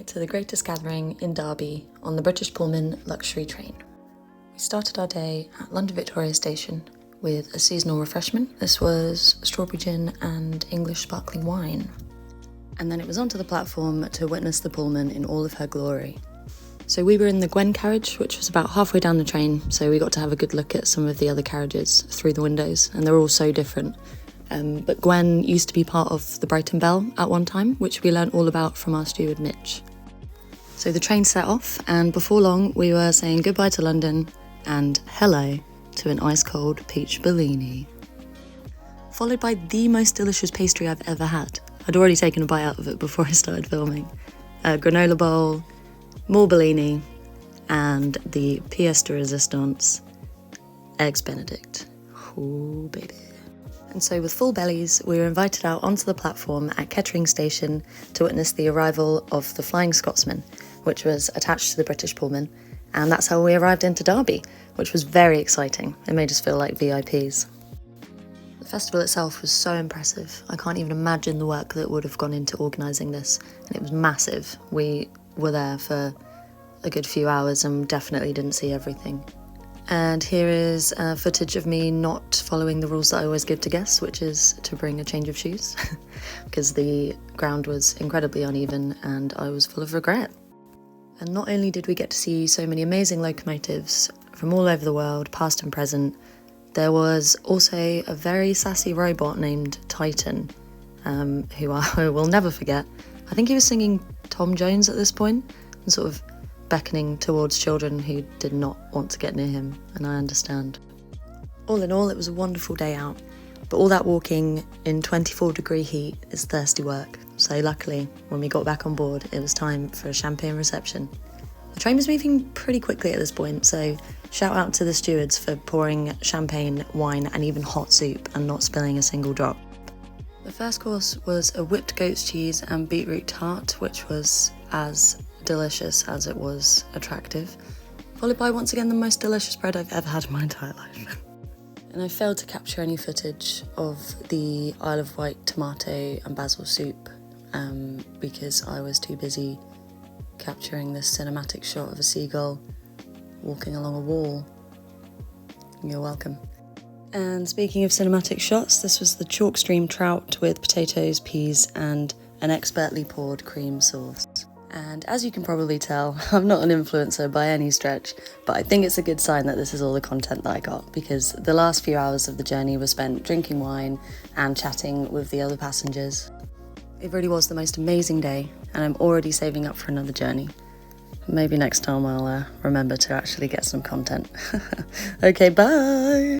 to the greatest gathering in Derby on the British Pullman luxury train. We started our day at London Victoria Station with a seasonal refreshment. This was strawberry gin and English sparkling wine. And then it was onto the platform to witness the Pullman in all of her glory. So we were in the Gwen carriage, which was about halfway down the train, so we got to have a good look at some of the other carriages through the windows, and they're all so different. But Gwen used to be part of the Brighton Bell at one time, which we learnt all about from our steward Mitch. So the train set off, and before long we were saying goodbye to London and hello to an ice-cold peach Bellini. Followed by the most delicious pastry I've ever had. I'd already taken a bite out of it before I started filming. A granola bowl, more Bellini, and the pièce de résistance, Eggs Benedict. Ooh, baby. And so with full bellies, we were invited out onto the platform at Kettering Station to witness the arrival of the Flying Scotsman, which was attached to the British Pullman, and that's how we arrived into Derby, which was very exciting. It made us feel like VIPs. The festival itself was so impressive. I can't even imagine the work that would have gone into organising this, and it was massive. We were there for a good few hours and definitely didn't see everything. And here is footage of me not following the rules that I always give to guests, which is to bring a change of shoes, because the ground was incredibly uneven and I was full of regret. And not only did we get to see so many amazing locomotives from all over the world, past and present, there was also a very sassy robot named Titan, who I will never forget. I think he was singing Tom Jones at this point, and sort of beckoning towards children who did not want to get near him, and I understand. All in all, it was a wonderful day out, but all that walking in 24-degree heat is thirsty work, so luckily, when we got back on board, it was time for a champagne reception. The train was moving pretty quickly at this point, so shout out to the stewards for pouring champagne, wine, and even hot soup and not spilling a single drop. The first course was a whipped goat's cheese and beetroot tart, which was as delicious as it was attractive, followed by once again the most delicious bread I've ever had in my entire life. And I failed to capture any footage of the Isle of Wight tomato and basil soup because I was too busy capturing this cinematic shot of a seagull walking along a wall. You're welcome. And speaking of cinematic shots, this was the chalk stream trout with potatoes, peas, and an expertly poured cream sauce. And as you can probably tell, I'm not an influencer by any stretch, but I think it's a good sign that this is all the content that I got, because the last few hours of the journey were spent drinking wine and chatting with the other passengers. It really was the most amazing day, and I'm already saving up for another journey. Maybe next time I'll remember to actually get some content. Okay, bye!